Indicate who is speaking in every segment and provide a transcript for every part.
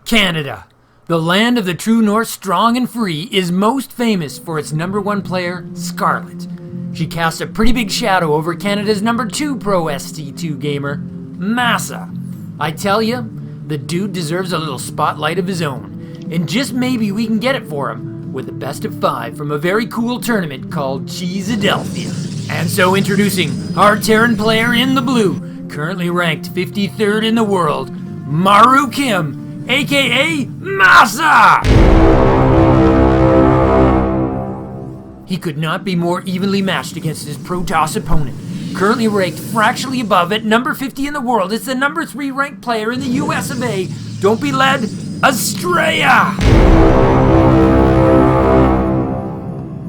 Speaker 1: Canada, the land of the true north strong and free, is most famous for its #1 player, Scarlet. She casts a pretty big shadow over Canada's #2 pro ST2 gamer, Masa. I tell you, the dude deserves a little spotlight of his own, and just maybe we can get it for him with a best of 5 from a very cool tournament called Cheeseadelphia. And so introducing our Terran player in the blue, currently ranked 53rd in the world, Maru Kim, aka Masa! He could not be more evenly matched against his Protoss opponent. Currently ranked fractionally above at number 50 in the world, it's the #3 ranked player in the US of A. Don't be led, Astrea!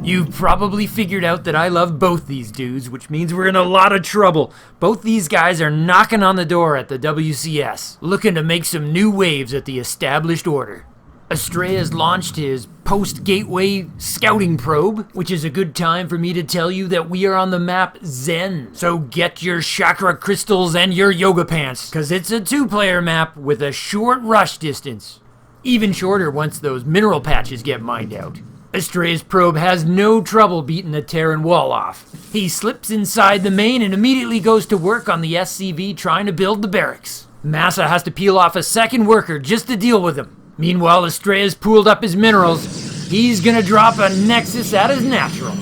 Speaker 1: You've probably figured out that I love both these dudes, which means we're in a lot of trouble. Both these guys are knocking on the door at the WCS, looking to make some new waves at the established order. Astrea has launched his post-gateway scouting probe, which is a good time for me to tell you that we are on the map Zen. So get your chakra crystals and your yoga pants, cause it's a 2-player map with a short rush distance. Even shorter once those mineral patches get mined out. Astrea's probe has no trouble beating the Terran wall off. He slips inside the main and immediately goes to work on the SCV trying to build the barracks. Masa has to peel off a second worker just to deal with him. Meanwhile, Astrea's pooled up his minerals. He's gonna drop a Nexus at his natural.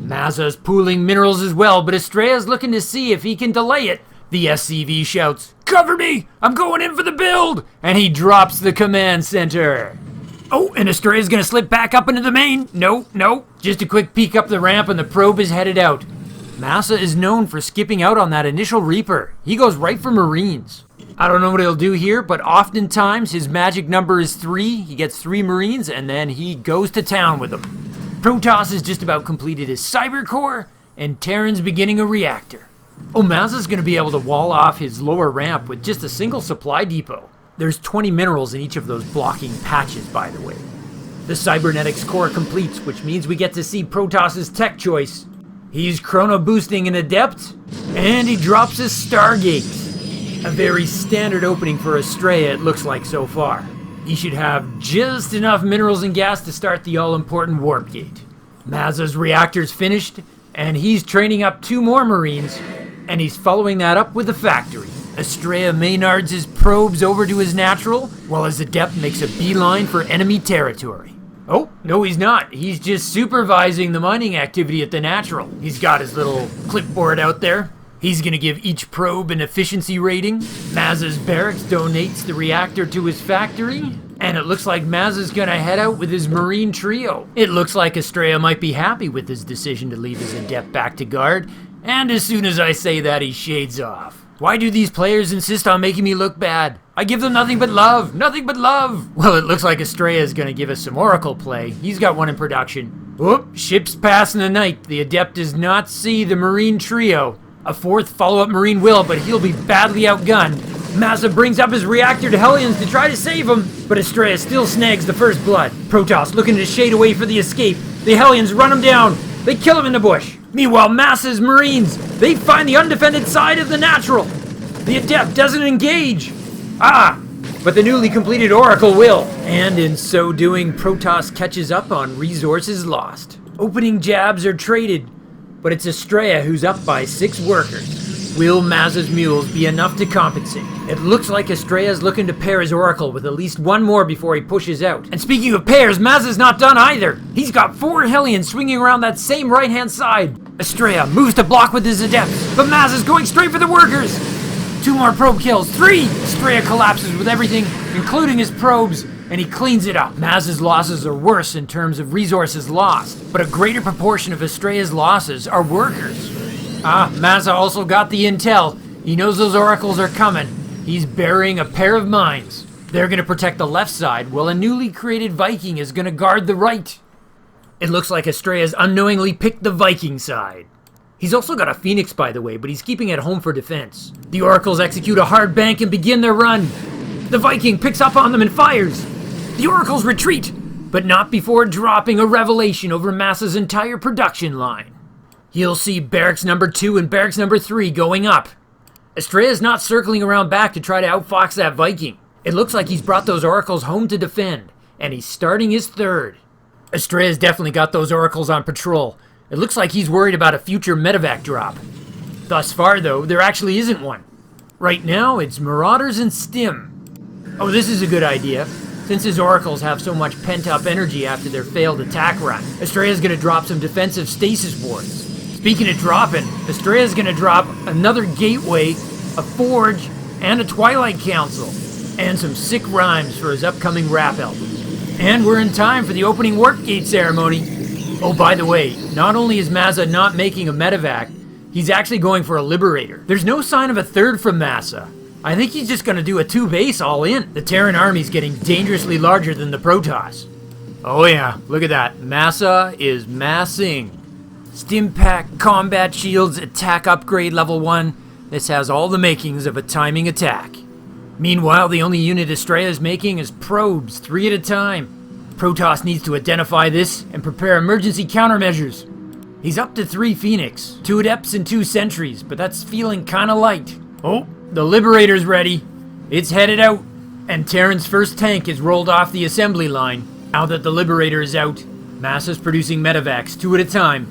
Speaker 1: Masa's pooling minerals as well, but Astrea's looking to see if he can delay it. The SCV shouts, "Cover me! I'm going in for the build!" And he drops the command center. Oh, and Astrea's gonna slip back up into the main. No. Just a quick peek up the ramp and the probe is headed out. Masa is known for skipping out on that initial Reaper. He goes right for Marines. I don't know what he'll do here, but oftentimes his magic number is 3. He gets 3 Marines, and then he goes to town with them. Protoss has just about completed his cyber core, and Terran's beginning a reactor. Oh, Masa's going to be able to wall off his lower ramp with just a single supply depot. There's 20 minerals in each of those blocking patches, by the way. The cybernetics core completes, which means we get to see Protoss's tech choice. He's chrono boosting an Adept, and he drops his Stargate. A very standard opening for Astrea, it looks like so far. He should have just enough minerals and gas to start the all-important warp gate. Masa's reactor's finished, and he's training up 2 more Marines, and he's following that up with a factory. Astrea Maynards his probes over to his natural, while his Adept makes a beeline for enemy territory. Oh, no he's not. He's just supervising the mining activity at the natural. He's got his little clipboard out there. He's gonna give each probe an efficiency rating. Masa's barracks donates the reactor to his factory. And it looks like Masa's gonna head out with his Marine trio. It looks like Astrea might be happy with his decision to leave his Adept back to guard. And as soon as I say that, he shades off. Why do these players insist on making me look bad? I give them nothing but love, nothing but love. Well, it looks like Astrea is gonna give us some Oracle play. He's got one in production. Whoop, ship's passing the night. The Adept does not see the Marine trio. A 4th follow-up Marine will, but he'll be badly outgunned. Masa brings up his reactor to Hellions to try to save him, but Astrea still snags the first blood. Protoss looking to shade away for the escape. The Hellions run him down. They kill him in the bush. Meanwhile, Masa's Marines, they find the undefended side of the natural. The Adept doesn't engage. But the newly completed Oracle will. And in so doing, Protoss catches up on resources lost. Opening jabs are traded. But it's Astrea who's up by 6 workers. Will Masa's mules be enough to compensate? It looks like Astrea's looking to pair his Oracle with at least 1 more before he pushes out. And speaking of pairs, Masa's not done either. He's got 4 Hellions swinging around that same right-hand side. Astrea moves to block with his Adepts, but Masa's going straight for the workers. 2 more probe kills, 3! Astrea collapses with everything, including his probes, and he cleans it up. Masa's losses are worse in terms of resources lost, but a greater proportion of Astrea's losses are workers. Masa also got the intel. He knows those oracles are coming. He's burying a pair of mines. They're gonna protect the left side, while a newly created Viking is gonna guard the right. It looks like Astrea's unknowingly picked the Viking side. He's also got a Phoenix, by the way, but he's keeping it home for defense. The oracles execute a hard bank and begin their run. The Viking picks up on them and fires. The oracles retreat, but not before dropping a revelation over Masa's entire production line. You'll see barracks number 2 and barracks number 3 going up. Astrea's not circling around back to try to outfox that Viking. It looks like he's brought those oracles home to defend, and he's starting his third. Astrea's definitely got those oracles on patrol. It looks like he's worried about a future medevac drop. Thus far, though, there actually isn't one. Right now, it's Marauders and Stim. Oh, this is a good idea. Since his oracles have so much pent-up energy after their failed attack run, Astrea's gonna drop some defensive stasis wards. Speaking of dropping, Astrea's gonna drop another gateway, a forge, and a Twilight Council, and some sick rhymes for his upcoming rap album. And we're in time for the opening warp gate ceremony. Oh, by the way, not only is Masa not making a medevac, he's actually going for a liberator. There's no sign of a third from Masa. I think he's just gonna do a 2-base all in. The Terran army's getting dangerously larger than the Protoss. Oh yeah, look at that. Masa is massing. Stimpack combat shields attack upgrade level 1. This has all the makings of a timing attack. Meanwhile, the only unit Astrea is making is probes, 3 at a time. Protoss needs to identify this and prepare emergency countermeasures. He's up to 3 Phoenix, 2 Adepts and 2 Sentries, but that's feeling kinda light. Oh, the Liberator's ready. It's headed out, and Terran's first tank is rolled off the assembly line. Now that the Liberator is out, Masa's producing medevacs 2 at a time.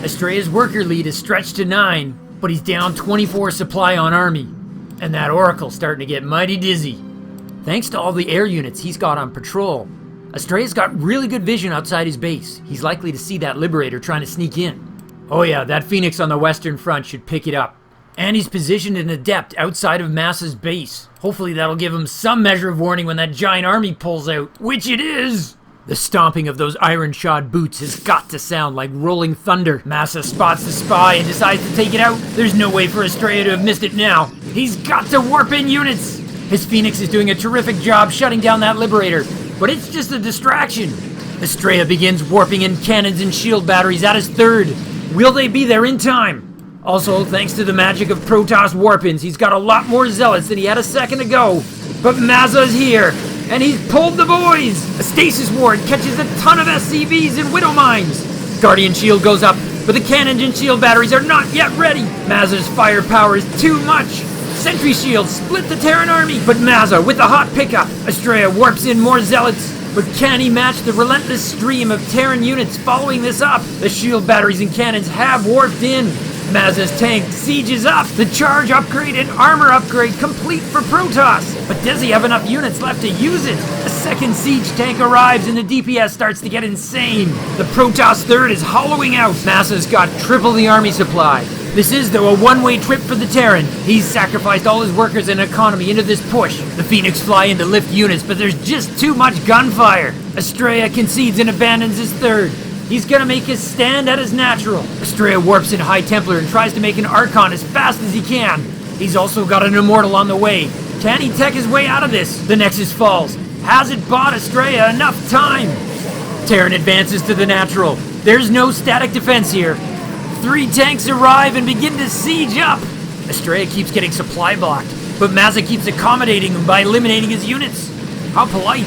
Speaker 1: Astrea's worker lead is stretched to 9, but he's down 24 supply on army. And that Oracle's starting to get mighty dizzy. Thanks to all the air units he's got on patrol, Astrea's got really good vision outside his base. He's likely to see that Liberator trying to sneak in. Oh yeah, that Phoenix on the western front should pick it up. And he's positioned an Adept outside of Masa's base. Hopefully that'll give him some measure of warning when that giant army pulls out, which it is! The stomping of those iron-shod boots has got to sound like rolling thunder. Masa spots the spy and decides to take it out. There's no way for Astrea to have missed it now. He's got to warp in units! His Phoenix is doing a terrific job shutting down that Liberator, but it's just a distraction. Astrea begins warping in cannons and shield batteries at his third. Will they be there in time? Also, thanks to the magic of Protoss warp-ins, he's got a lot more zealots than he had a second ago. But Masa's here, and he's pulled the boys! A stasis ward catches a ton of SCVs and Widow Mines. Guardian shield goes up, but the cannons and shield batteries are not yet ready. Masa's firepower is too much. Sentry shields split the Terran army, but Masa with the hot pickup. Astrea warps in more zealots, but can he match the relentless stream of Terran units following this up? The shield batteries and cannons have warped in. Masa's tank sieges up, the charge upgrade and armor upgrade complete for Protoss. But does he have enough units left to use it? A second siege tank arrives and the DPS starts to get insane. The Protoss third is hollowing out. Masa's got triple the army supply. This is, though, a one-way trip for the Terran. He's sacrificed all his workers and economy into this push. The Phoenix fly in to lift units, but there's just too much gunfire. Astrea concedes and abandons his third. He's gonna make his stand at his natural. Astrea warps in High Templar and tries to make an Archon as fast as he can. He's also got an Immortal on the way. Can he tech his way out of this? The Nexus falls. Has it bought Astrea enough time? Terran advances to the natural. There's no static defense here. 3 tanks arrive and begin to siege up. Astrea keeps getting supply blocked, but Masa keeps accommodating him by eliminating his units. How polite.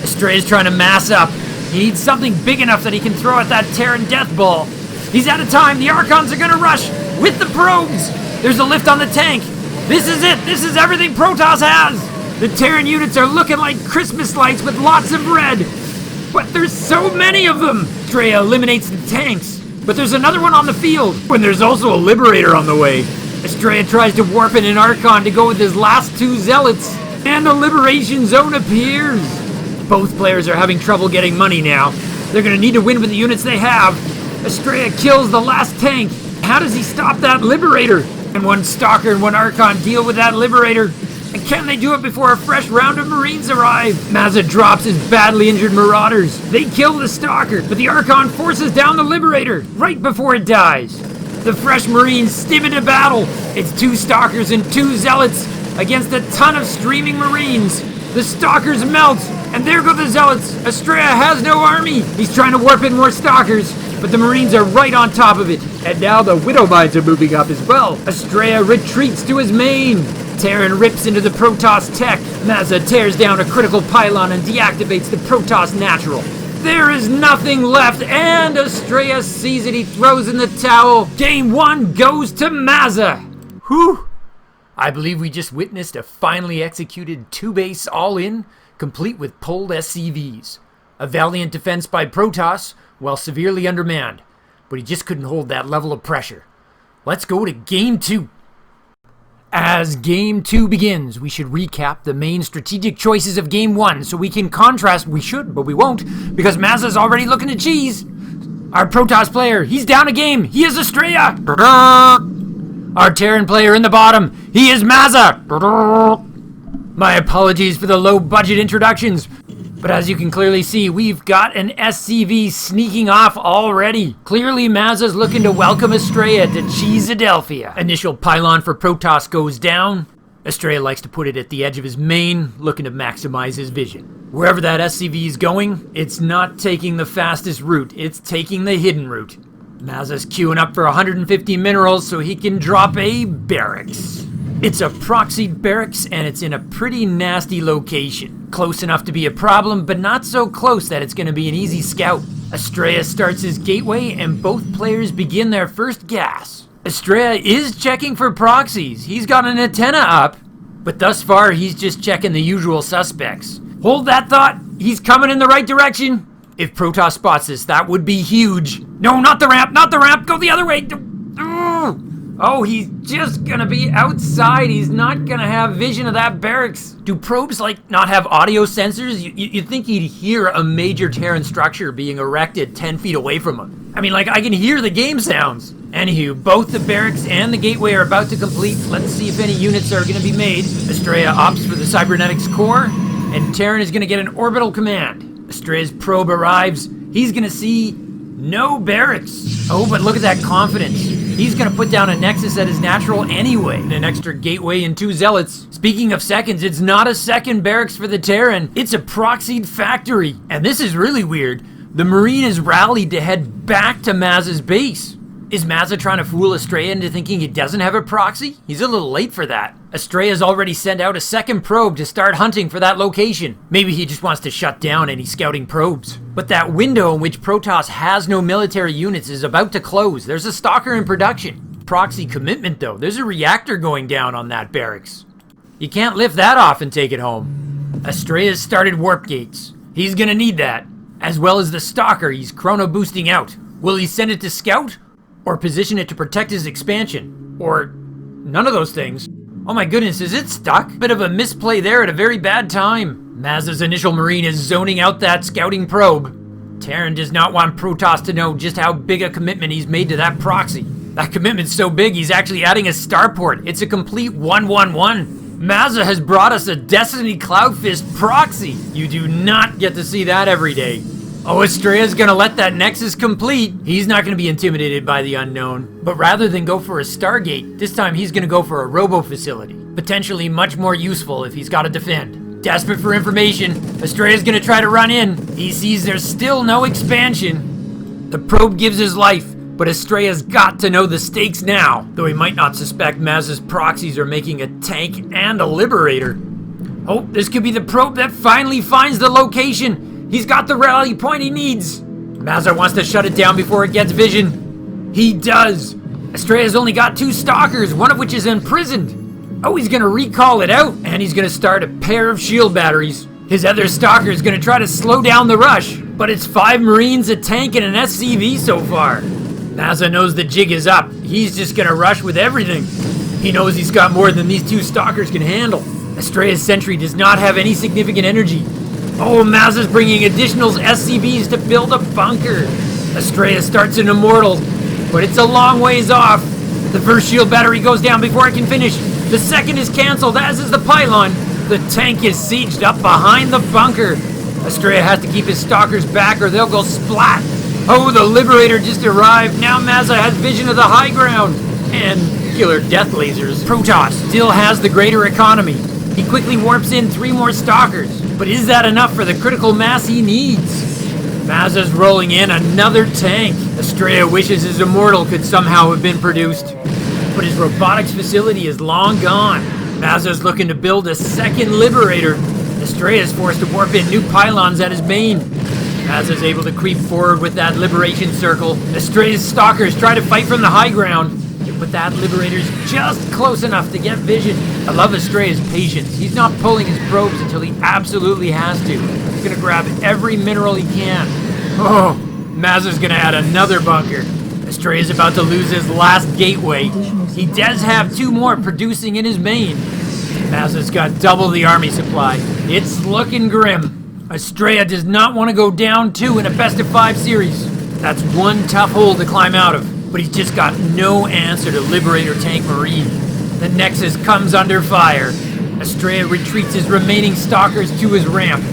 Speaker 1: Astrea's trying to mass up. He needs something big enough that he can throw at that Terran death ball. He's out of time. The Archons are gonna rush with the probes. There's a lift on the tank. This is it. This is everything Protoss has. The Terran units are looking like Christmas lights with lots of red. But there's so many of them. Astrea eliminates the tanks, but there's another one on the field. When there's also a Liberator on the way. Astrea tries to warp in an Archon to go with his last 2 Zealots, and the Liberation Zone appears. Both players are having trouble getting money now. They're gonna need to win with the units they have. Astrea kills the last tank. How does he stop that Liberator? And one Stalker and one Archon deal with that Liberator. And can they do it before a fresh round of Marines arrive? Masa drops his badly injured Marauders. They kill the Stalker, but the Archon forces down the Liberator right before it dies. The fresh Marines stim into battle. It's 2 Stalkers and 2 Zealots against a ton of streaming Marines. The Stalkers melt, and there go the Zealots. Astrea has no army. He's trying to warp in more Stalkers, but the Marines are right on top of it. And now the Widow Mines are moving up as well. Astrea retreats to his main. Terran rips into the Protoss tech. Masa tears down a critical pylon and deactivates the Protoss natural. There is nothing left, and Astrea sees it. He throws in the towel. Game 1 goes to Masa. Whew. I believe we just witnessed a finely executed two-base all-in, complete with pulled SCVs. A valiant defense by Protoss, while severely undermanned, but he just couldn't hold that level of pressure. Let's go to Game 2. As Game 2 begins, we should recap the main strategic choices of Game 1 so we can contrast. We should, but we won't, because Masa's already looking at cheese. Our Protoss player, he's down a game. He is Astrea. Our Terran player in the bottom, he is Masa. My apologies for the low-budget introductions, but as you can clearly see, we've got an SCV sneaking off already. Clearly, Masa's looking to welcome Astrea to Cheeseadelphia. Initial pylon for Protoss goes down. Astrea likes to put it at the edge of his main, looking to maximize his vision. Wherever that SCV is going, it's not taking the fastest route, it's taking the hidden route. Masa's queuing up for 150 minerals so he can drop a barracks. It's a proxied barracks and it's in a pretty nasty location. Close enough to be a problem, but not so close that it's going to be an easy scout. Astrea starts his gateway and both players begin their first gas. Astrea is checking for proxies. He's got an antenna up, but thus far he's just checking the usual suspects. Hold that thought. He's coming in the right direction. If Protoss spots this, that would be huge. No, not the ramp, not the ramp. Go the other way. Oh, he's just gonna be outside. He's not gonna have vision of that barracks. Do probes, like, not have audio sensors? You'd think he'd hear a major Terran structure being erected 10 feet away from him. I mean, like, I can hear the game sounds. Anywho, both the barracks and the gateway are about to complete. Let's see if any units are gonna be made. Astrea opts for the cybernetics core, and Terran is gonna get an orbital command. Astrea's probe arrives. He's gonna see no barracks. Oh, but look at that confidence. He's gonna put down a nexus at his natural anyway. An extra gateway and 2 zealots. Speaking of seconds, it's not a second barracks for the Terran. It's a proxied factory. And this is really weird. The Marine is rallied to head back to Masa's base. Is Masa trying to fool Astrea into thinking he doesn't have a proxy? He's a little late for that. Astrea's already sent out a second probe to start hunting for that location. Maybe he just wants to shut down any scouting probes. But that window in which Protoss has no military units is about to close. There's a stalker in production. Proxy commitment though. There's a reactor going down on that barracks. You can't lift that off and take it home. Astrea's started warp gates. He's gonna need that. As well as the stalker he's chrono boosting out. Will he send it to scout? Or position it to protect his expansion? Or none of those things? Oh my goodness, is it stuck? Bit of a misplay there at a very bad time. Masa's initial Marine is zoning out that scouting probe. Terran does not want Protoss to know just how big a commitment he's made to that proxy. That commitment's so big he's actually adding a starport. It's a complete 111. Masa has brought us a Destiny Cloudfist proxy. You do not get to see that every day. Oh, Astrea's gonna let that nexus complete. He's not gonna be intimidated by the unknown. But rather than go for a Stargate, this time he's gonna go for a robo facility. Potentially much more useful if he's gotta defend. Desperate for information, Astrea's gonna try to run in. He sees there's still no expansion. The probe gives his life, but Astrea's got to know the stakes now. Though he might not suspect Masa's proxies are making a tank and a liberator. Oh, this could be the probe that finally finds the location. He's got the rally point he needs. Masa wants to shut it down before it gets vision. He does. Astrea's only got 2 stalkers, one of which is imprisoned. Oh, he's gonna recall it out, and he's gonna start a pair of shield batteries. His other stalker is gonna try to slow down the rush, but it's 5 Marines, a tank, and an SCV so far. Masa knows the jig is up. He's just gonna rush with everything. He knows he's got more than these 2 stalkers can handle. Astrea's sentry does not have any significant energy. Oh, Masa's bringing additional SCVs to build a bunker. Astrea starts an immortal, but it's a long ways off. The first shield battery goes down before it can finish. The second is cancelled, as is the pylon. The tank is sieged up behind the bunker. Astrea has to keep his stalkers back or they'll go splat. Oh, the Liberator just arrived. Now Masa has vision of the high ground. And killer death lasers. Protoss still has the greater economy. He quickly warps in 3 more stalkers. But is that enough for the critical mass he needs? Masa's rolling in another tank. Astrea wishes his immortal could somehow have been produced. But his robotics facility is long gone. Masa's looking to build a second Liberator. Astrea is forced to warp in new pylons at his main. Masa's able to creep forward with that liberation circle. Astrea's stalkers try to fight from the high ground. But that Liberator's just close enough to get vision. I love Astrea's patience. He's not pulling his probes until he absolutely has to. He's gonna grab every mineral he can. Oh, Masa's gonna add another bunker. Astrea's about to lose his last gateway. He does have 2 more producing in his main. Masa's got double the army supply. It's looking grim. Astrea does not want to go down 2 in a best-of-5 series. That's one tough hole to climb out of, but he's just got no answer to Liberator Tank Marine. The Nexus comes under fire. Astrea retreats his remaining stalkers to his ramp.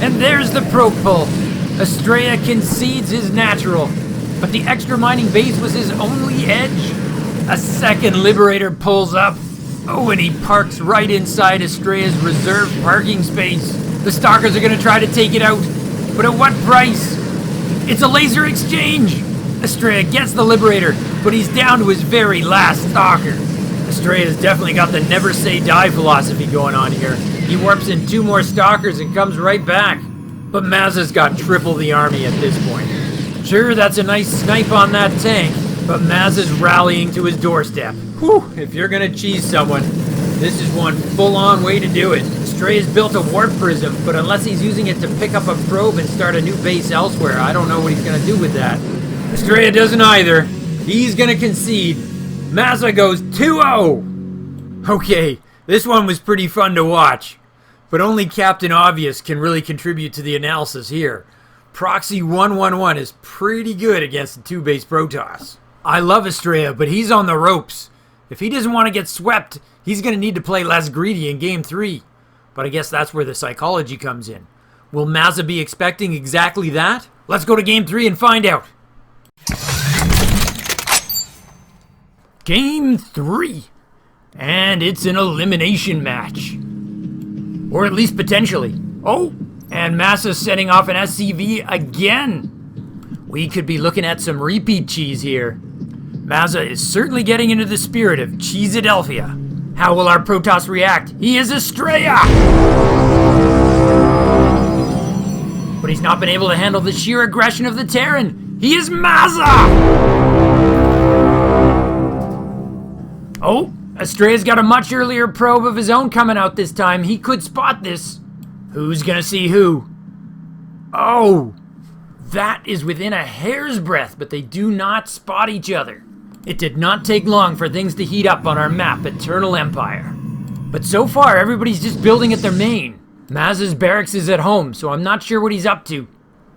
Speaker 1: And there's the probe pull. Astrea concedes his natural, but the extra mining base was his only edge. A second Liberator pulls up. Oh, and he parks right inside Astrea's reserve parking space. The stalkers are gonna try to take it out, but at what price? It's a laser exchange! Astrea gets the Liberator, but he's down to his very last stalker. Astrea's definitely got the never say die philosophy going on here. He warps in 2 more stalkers and comes right back. But Masa's got triple the army at this point. Sure, that's a nice snipe on that tank, but Masa's rallying to his doorstep. Whew, if you're gonna cheese someone, this is one full-on way to do it. Astrea's built a warp prism, but unless he's using it to pick up a probe and start a new base elsewhere, I don't know what he's gonna do with that. Astrea doesn't either. He's gonna concede. Masa goes 2-0. Okay, this one was pretty fun to watch, but only Captain Obvious can really contribute to the analysis here. Proxy 111 is pretty good against the 2-base Protoss. I love Astrea, but he's on the ropes. If he doesn't want to get swept, he's going to need to play less greedy in Game 3. But I guess that's where the psychology comes in. Will Masa be expecting exactly that? Let's go to Game 3 and find out. Game 3. And it's an elimination match. Or at least potentially. Oh, and Masa's setting off an SCV again. We could be looking at some repeat cheese here. Masa is certainly getting into the spirit of Cheeseadelphia. How will our Protoss react? He is Astrea! But he's not been able to handle the sheer aggression of the Terran. He is Masa! Oh, Astrea's got a much earlier probe of his own coming out this time. He could spot this. Who's gonna see who? Oh, that is within a hair's breadth, but they do not spot each other. It did not take long for things to heat up on our map, Eternal Empire. But so far, everybody's just building at their main. Masa's barracks is at home, so I'm not sure what he's up to.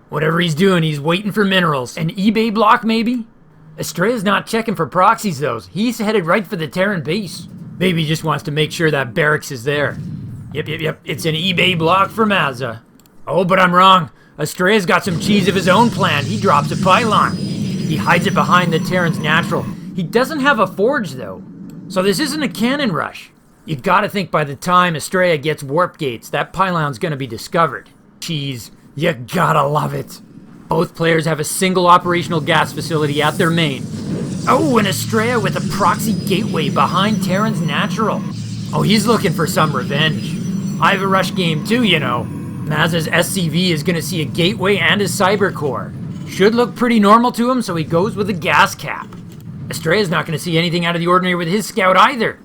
Speaker 1: Whatever he's doing, he's waiting for minerals. An eBay block, maybe? Astrea's not checking for proxies, though. He's headed right for the Terran base. Maybe he just wants to make sure that barracks is there. Yep. It's an eBay block for Masa. Oh, but I'm wrong. Astrea's got some cheese of his own planned. He drops a pylon. He hides it behind the Terran's natural. He doesn't have a forge, though. So this isn't a cannon rush. You gotta think by the time Astrea gets warp gates, that pylon's gonna be discovered. Cheese. You gotta love it. Both players have a single operational gas facility at their main. Oh, and Astrea with a proxy gateway behind Terran's natural. Oh, he's looking for some revenge. I have a rush game too, you know. Masa's SCV is gonna see a gateway and a cyber core. Should look pretty normal to him, so he goes with a gas cap. Astrea's not gonna see anything out of the ordinary with his scout either.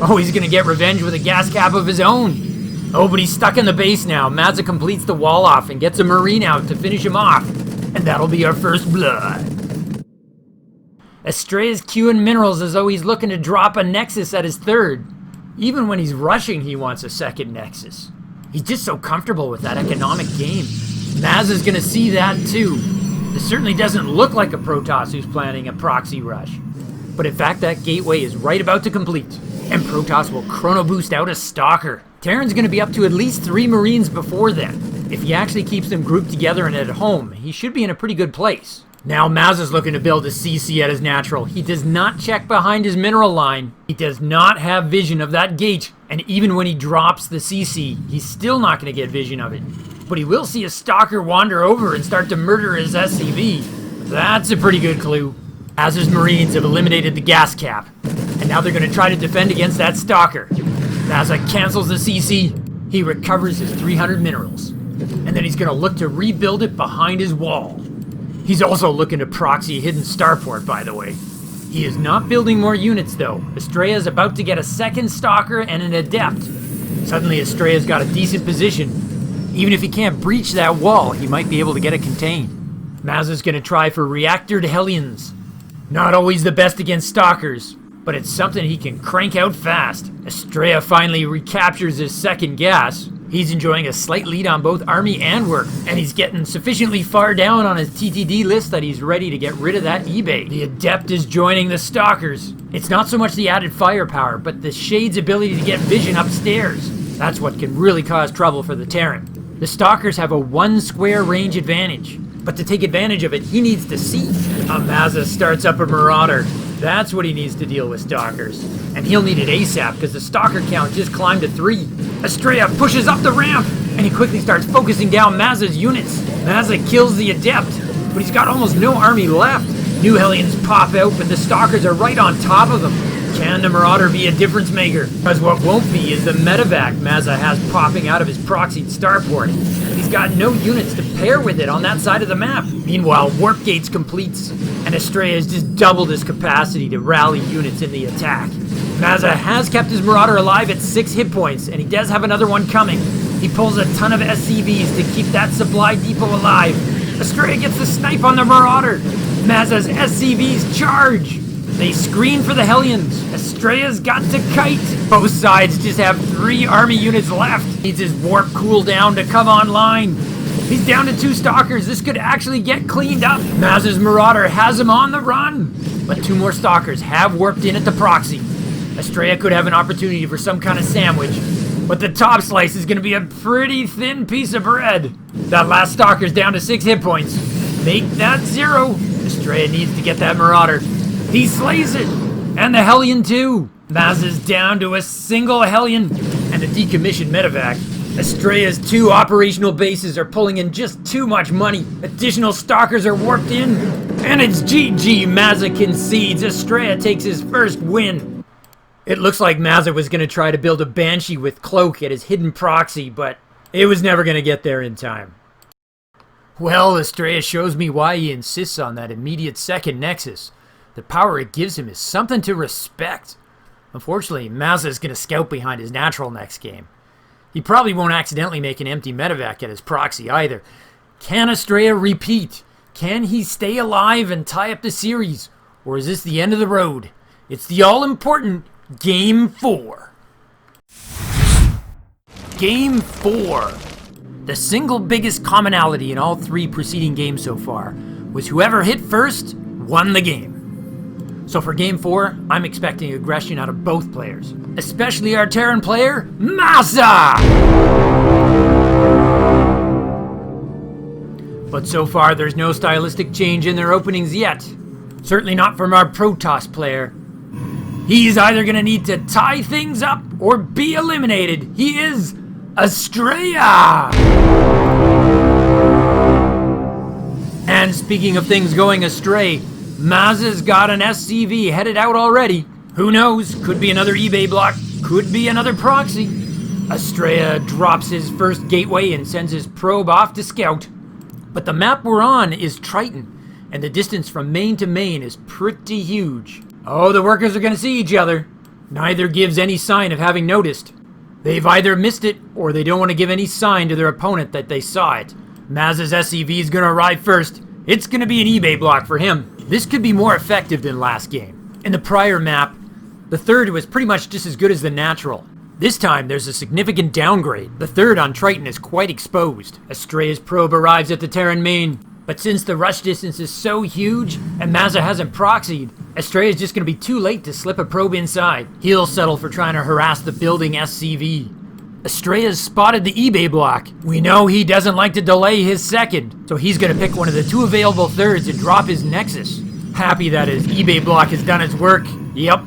Speaker 1: Oh, he's gonna get revenge with a gas cap of his own. Oh, but he's stuck in the base now. Masa completes the wall off and gets a Marine out to finish him off. And that'll be our first blood. Astrea's queuing minerals as though he's looking to drop a Nexus at his third. Even when he's rushing, he wants a second Nexus. He's just so comfortable with that economic game. Masa's gonna see that too. This certainly doesn't look like a Protoss who's planning a proxy rush. But in fact, that gateway is right about to complete. And Protoss will chrono boost out a Stalker. Terran's gonna be up to at least 3 Marines before then. If he actually keeps them grouped together and at home, he should be in a pretty good place. Now Masa's looking to build a CC at his natural. He does not check behind his mineral line. He does not have vision of that gate. And even when he drops the CC, he's still not going to get vision of it. But he will see a Stalker wander over and start to murder his SCV. That's a pretty good clue. Masa's Marines have eliminated the gas cap. And now they're going to try to defend against that Stalker. Masa cancels the CC. He recovers his 300 minerals. And then he's going to look to rebuild it behind his wall. He's also looking to proxy a hidden starport, by the way. He is not building more units though. Astrea is about to get a second Stalker and an Adept. Suddenly Astrea's got a decent position. Even if he can't breach that wall, he might be able to get it contained. Masa's gonna try for Reactored Hellions. Not always the best against Stalkers, but it's something he can crank out fast. Astrea finally recaptures his second gas. He's enjoying a slight lead on both army and work, and he's getting sufficiently far down on his TTD list that he's ready to get rid of that eBay. The Adept is joining the Stalkers. It's not so much the added firepower, but the Shade's ability to get vision upstairs. That's what can really cause trouble for the Terran. The Stalkers have a 1 square range advantage, but to take advantage of it, he needs to see. Masa starts up a Marauder. That's what he needs to deal with Stalkers. And he'll need it ASAP because the Stalker count just climbed to 3. Astrea pushes up the ramp, and he quickly starts focusing down Masa's units. Masa kills the Adept, but he's got almost no army left. New Hellions pop out, but the Stalkers are right on top of him. Can the Marauder be a difference maker? Because what won't be is the medevac Masa has popping out of his proxied starport. He's got no units to pair with it on that side of the map. Meanwhile, Warp Gates completes, and Astrea has just doubled his capacity to rally units in the attack. Masa has kept his Marauder alive at 6 hit points, and he does have another one coming. He pulls a ton of SCVs to keep that supply depot alive. Astrea gets the snipe on the Marauder. Masa's SCVs charge. They screen for the Hellions. Astrea's got to kite. Both sides just have 3 army units left. Needs his warp cooldown to come online. He's down to 2 Stalkers. This could actually get cleaned up. Masa's Marauder has him on the run. But 2 more Stalkers have warped in at the proxy. Astrea could have an opportunity for some kind of sandwich. But the top slice is going to be a pretty thin piece of bread. That last Stalker's down to 6 hit points. Make that 0. Astrea needs to get that Marauder. He slays it! And the Hellion too! Masa's down to a single Hellion and a decommissioned medevac. Astrea's 2 operational bases are pulling in just too much money. Additional Stalkers are warped in. And it's GG. Masa concedes. Astrea takes his first win. It looks like Masa was going to try to build a Banshee with Cloak at his hidden proxy, but it was never going to get there in time. Well, Astrea shows me why he insists on that immediate second Nexus. The power it gives him is something to respect. Unfortunately, Masa is going to scout behind his natural next game. He probably won't accidentally make an empty medevac at his proxy either. Can Astrea repeat? Can he stay alive and tie up the series? Or is this the end of the road? It's the all-important Game 4. Game 4. The single biggest commonality in all 3 preceding games so far was whoever hit first won the game. So for Game 4, I'm expecting aggression out of both players, especially our Terran player, Masa! But so far, there's no stylistic change in their openings yet. Certainly not from our Protoss player. He's either gonna need to tie things up or be eliminated. He is Astrea! And speaking of things going astray, Masa's got an SCV headed out already. Who knows? Could be another eBay block. Could be another proxy. Astrea drops his first gateway and sends his probe off to scout. But the map we're on is Triton, and the distance from main to main is pretty huge. Oh, the workers are going to see each other. Neither gives any sign of having noticed. They've either missed it, or they don't want to give any sign to their opponent that they saw it. Masa's SCV is going to arrive first. It's going to be an eBay block for him. This could be more effective than last game. In the prior map, the third was pretty much just as good as the natural. This time, there's a significant downgrade. The third on Triton is quite exposed. Astrea's probe arrives at the Terran main, but since the rush distance is so huge, and Masa hasn't proxied, Astrea's just gonna be too late to slip a probe inside. He'll settle for trying to harass the building SCV. Astrea's spotted the eBay block. We know he doesn't like to delay his second, so he's gonna pick one of the 2 available thirds and drop his Nexus. Happy that his eBay block has done its work. Yep.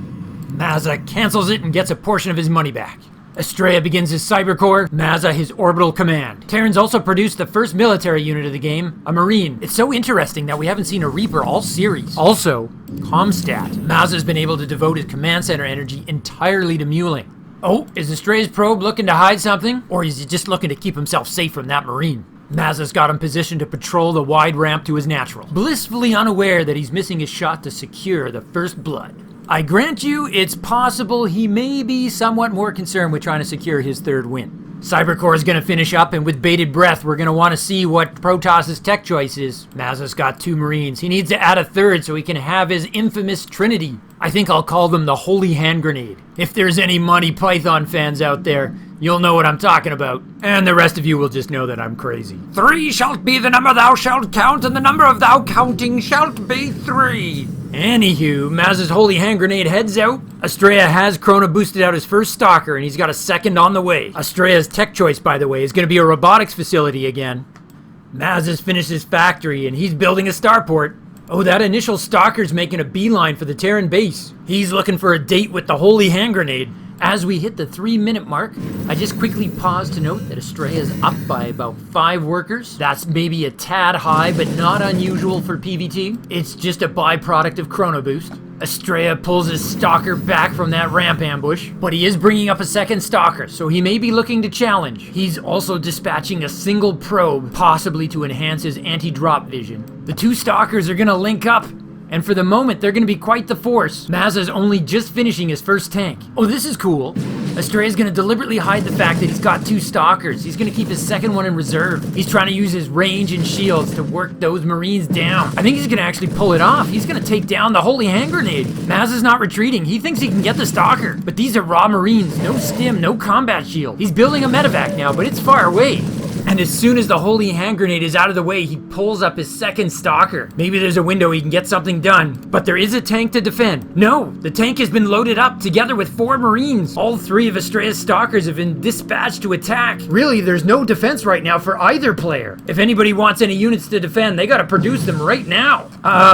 Speaker 1: Masa cancels it and gets a portion of his money back. Astrea begins his Cybercore, Masa his Orbital Command. Terran's also produced the first military unit of the game, a Marine. It's so interesting that we haven't seen a Reaper all series. Also, Comstat. Masa's been able to devote his command center energy entirely to muling. Oh, is Astrea's probe looking to hide something? Or is he just looking to keep himself safe from that Marine? Masa's got him positioned to patrol the wide ramp to his natural, blissfully unaware that he's missing his shot to secure the first blood. I grant you, it's possible he may be somewhat more concerned with trying to secure his third win. Cybercore is going to finish up, and with bated breath, we're going to want to see what Protoss' tech choice is. Masa's got 2 Marines. He needs to add a third so he can have his infamous Trinity. I think I'll call them the Holy Hand Grenade. If there's any Monty Python fans out there, you'll know what I'm talking about. And the rest of you will just know that I'm crazy. 3 shalt be the number thou shalt count, and the number of thou counting shalt be 3. Anywho, Masa's Holy Hand Grenade heads out. Astrea has Chrono boosted out his first Stalker, and he's got a second on the way. Astrea's tech choice, by the way, is going to be a robotics facility again. Masa's finished his factory, and he's building a starport. Oh, that initial Stalker's making a beeline for the Terran base. He's looking for a date with the Holy Hand Grenade. As we hit the 3-minute mark, I just quickly pause to note that Astrea is up by about 5 workers. That's maybe a tad high, but not unusual for PvT. It's just a byproduct of Chrono Boost. Astrea pulls his Stalker back from that ramp ambush, but he is bringing up a second Stalker, so he may be looking to challenge. He's also dispatching a single probe, possibly to enhance his anti-drop vision. The 2 Stalkers are gonna link up, and for the moment, they're going to be quite the force. Masa's only just finishing his first tank. Oh, this is cool. Astrea's going to deliberately hide the fact that he's got 2 Stalkers. He's going to keep his second one in reserve. He's trying to use his range and shields to work those Marines down. I think he's going to actually pull it off. He's going to take down the Holy Hand Grenade. Masa's not retreating. He thinks he can get the Stalker. But these are raw Marines. No stim, no combat shield. He's building a medevac now, but it's far away. And as soon as the Holy Hand Grenade is out of the way, he pulls up his second Stalker. Maybe there's a window he can get something done. But there is a tank to defend. No, the tank has been loaded up together with 4 Marines. All 3 of Astrea's Stalkers have been dispatched to attack. Really, there's no defense right now for either player. If anybody wants any units to defend, they gotta produce them right now.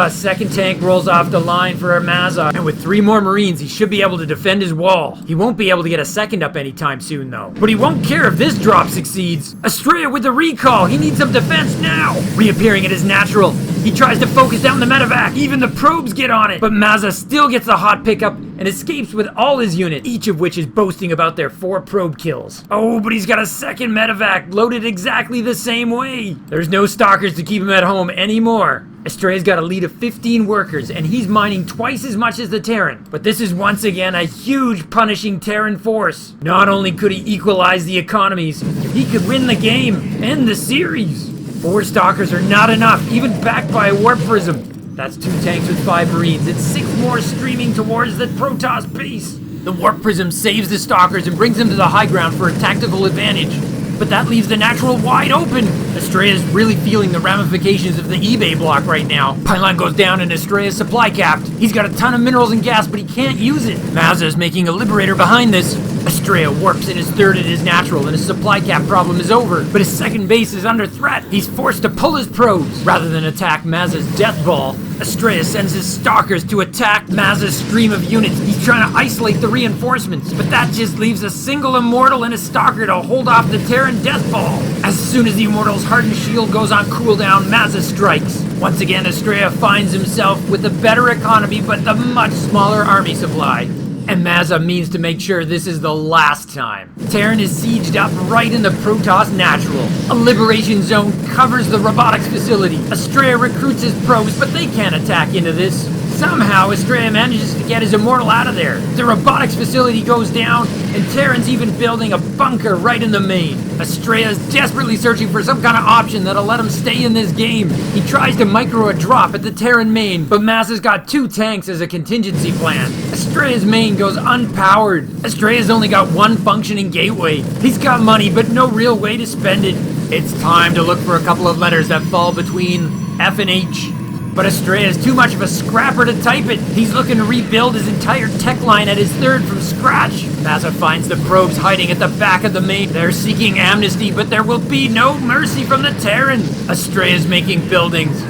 Speaker 1: Second tank rolls off the line for Masa. And with 3 more Marines, he should be able to defend his wall. He won't be able to get a second up anytime soon, though. But he won't care if this drop succeeds. Astrea with the recall. He needs some defense now. Reappearing at his natural. He tries to focus down the medevac. Even the probes get on it. But Masa still gets the hot pickup and escapes with all his units, each of which is boasting about their 4 probe kills. Oh, but he's got a second medevac loaded exactly the same way. There's no Stalkers to keep him at home anymore. Astrea's got a lead of 15 workers, and he's mining twice as much as the Terran. But this is once again a huge punishing Terran force. Not only could he equalize the economies, he could win the game, end the series. 4 Stalkers are not enough, even backed by a Warp Prism. That's 2 tanks with 5 Marines, and 6 more streaming towards the Protoss base. The Warp Prism saves the Stalkers and brings them to the high ground for a tactical advantage. But that leaves the natural wide open. Astrea is really feeling the ramifications of the eBay block right now. Pylon goes down and Astrea's supply capped. He's got a ton of minerals and gas, but he can't use it. Masa is making a Liberator behind this. Astrea warps in his third at his natural, and his supply cap problem is over. But his second base is under threat. He's forced to pull his probes. Rather than attack Masa's death ball, Astrea sends his Stalkers to attack Masa's stream of units. He's trying to isolate the reinforcements, but that just leaves a single Immortal and a Stalker to hold off the Terran death ball. As soon as the Immortal's hardened shield goes on cooldown, Masa strikes. Once again, Astrea finds himself with a better economy, but the much smaller army supply. And Masa means to make sure this is the last time. Terran is sieged up right in the Protoss natural. A liberation zone covers the robotics facility. Astrea recruits his probes, but they can't attack into this. Somehow, Astrea manages to get his Immortal out of there. The robotics facility goes down, and Terran's even building a bunker right in the main. Astrea's desperately searching for some kind of option that'll let him stay in this game. He tries to micro a drop at the Terran main, but Masa's got 2 tanks as a contingency plan. Astrea's main goes unpowered. Astrea's only got 1 functioning gateway. He's got money, but no real way to spend it. It's time to look for a couple of letters that fall between F and H. But Astrea is too much of a scrapper to type it. He's looking to rebuild his entire tech line at his third from scratch. Masa finds the probes hiding at the back of the main. They're seeking amnesty, but there will be no mercy from the Terran. Astrea's making buildings.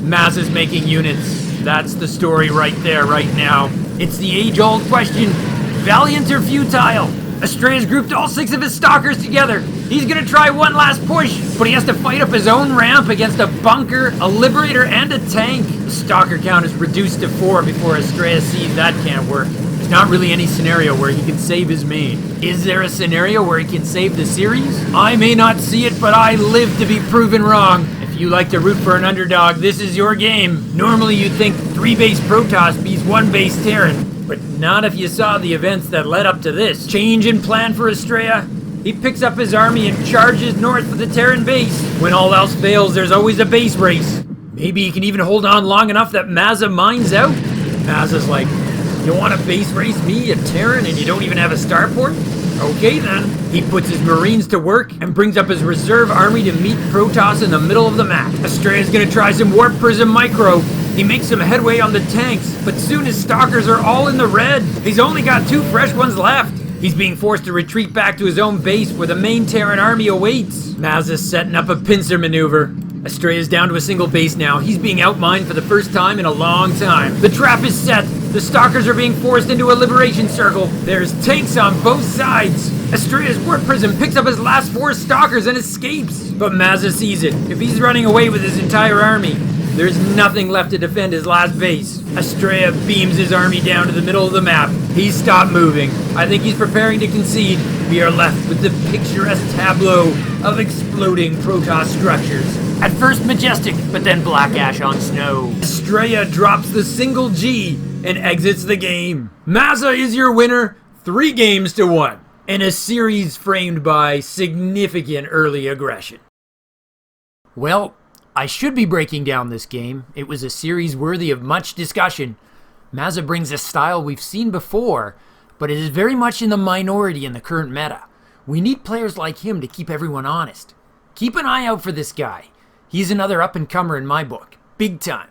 Speaker 1: Masa's making units. That's the story right there, right now. It's the age-old question, valiant or futile? Astrea's grouped all 6 of his Stalkers together. He's gonna try one last push, but he has to fight up his own ramp against a bunker, a Liberator, and a tank. The Stalker count is reduced to 4 before Astrea sees that can't work. There's not really any scenario where he can save his main. Is there a scenario where he can save the series? I may not see it, but I live to be proven wrong. If you like to root for an underdog, this is your game. Normally you'd think 3 base Protoss beats 1 base Terran, but not if you saw the events that led up to this. Change in plan for Astrea. He picks up his army and charges north for the Terran base. When all else fails, there's always a base race. Maybe he can even hold on long enough that Masa mines out. Masa's like, you want to base race me, a Terran, and you don't even have a starport? Okay then. He puts his Marines to work and brings up his reserve army to meet Protoss in the middle of the map. Astrea's gonna try some Warp Prism Micro. He makes some headway on the tanks, but soon his stalkers are all in the red. He's only got 2 fresh ones left. He's being forced to retreat back to his own base where the main Terran army awaits. Masa's setting up a pincer maneuver. Astrea's down to a single base now. He's being outmined for the first time in a long time. The trap is set. The stalkers are being forced into a liberation circle. There's tanks on both sides. Astrea's Warp Prism picks up his last 4 stalkers and escapes. But Masa sees it. If he's running away with his entire army, there's nothing left to defend his last base. Astrea beams his army down to the middle of the map. He's stopped moving. I think he's preparing to concede. We are left with the picturesque tableau of exploding Protoss structures. At first majestic, but then black ash on snow. Astrea drops the single G and exits the game. Masa is your winner, 3 games to 1, in a series framed by significant early aggression. Well, I should be breaking down this game. It was a series worthy of much discussion. Masa brings a style we've seen before, but it is very much in the minority in the current meta. We need players like him to keep everyone honest. Keep an eye out for this guy. He's another up-and-comer in my book. Big time.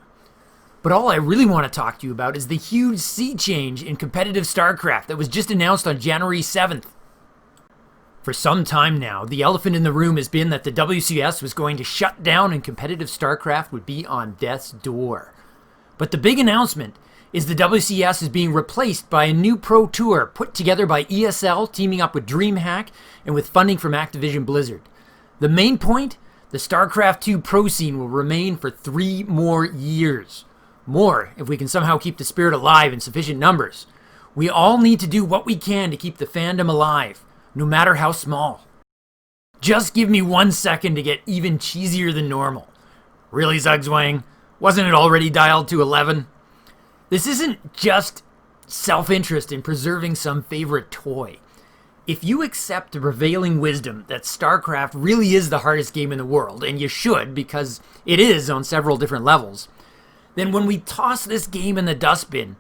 Speaker 1: But all I really want to talk to you about is the huge sea change in competitive Starcraft that was just announced on January 7th. For some time now, the elephant in the room has been that the WCS was going to shut down and competitive Starcraft would be on death's door. But the big announcement is the WCS is being replaced by a new Pro Tour put together by ESL teaming up with DreamHack and with funding from Activision Blizzard. The main point? The StarCraft 2 Pro scene will remain for 3 more years. More if we can somehow keep the spirit alive in sufficient numbers. We all need to do what we can to keep the fandom alive, no matter how small. Just give me 1 second to get even cheesier than normal. Really, Zugzwang? Wasn't it already dialed to 11? This isn't just self-interest in preserving some favorite toy. If you accept the prevailing wisdom that StarCraft really is the hardest game in the world, and you should because it is on several different levels, then when we toss this game in the dustbin,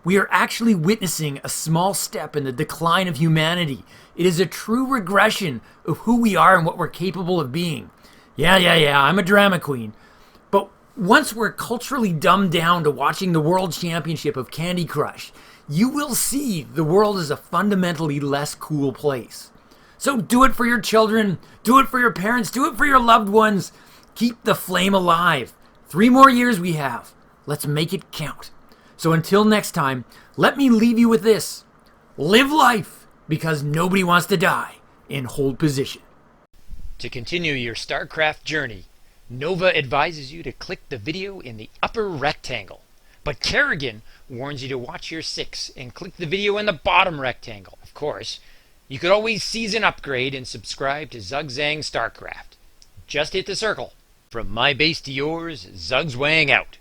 Speaker 1: we are actually witnessing a small step in the decline of humanity. It is a true regression of who we are and what we're capable of being. Yeah, I'm a drama queen. But once we're culturally dumbed down to watching the World Championship of Candy Crush, you will see the world as a fundamentally less cool place. So do it for your children, do it for your parents, do it for your loved ones. Keep the flame alive. 3 more years we have. Let's make it count. So until next time, let me leave you with this. Live life, because nobody wants to die in hold position. To continue your StarCraft journey, Nova advises you to click the video in the upper rectangle. But Kerrigan warns you to watch your 6 and click the video in the bottom rectangle. Of course, you could always season upgrade and subscribe to Zugzwang StarCraft. Just hit the circle. From my base to yours, Zugzwang out.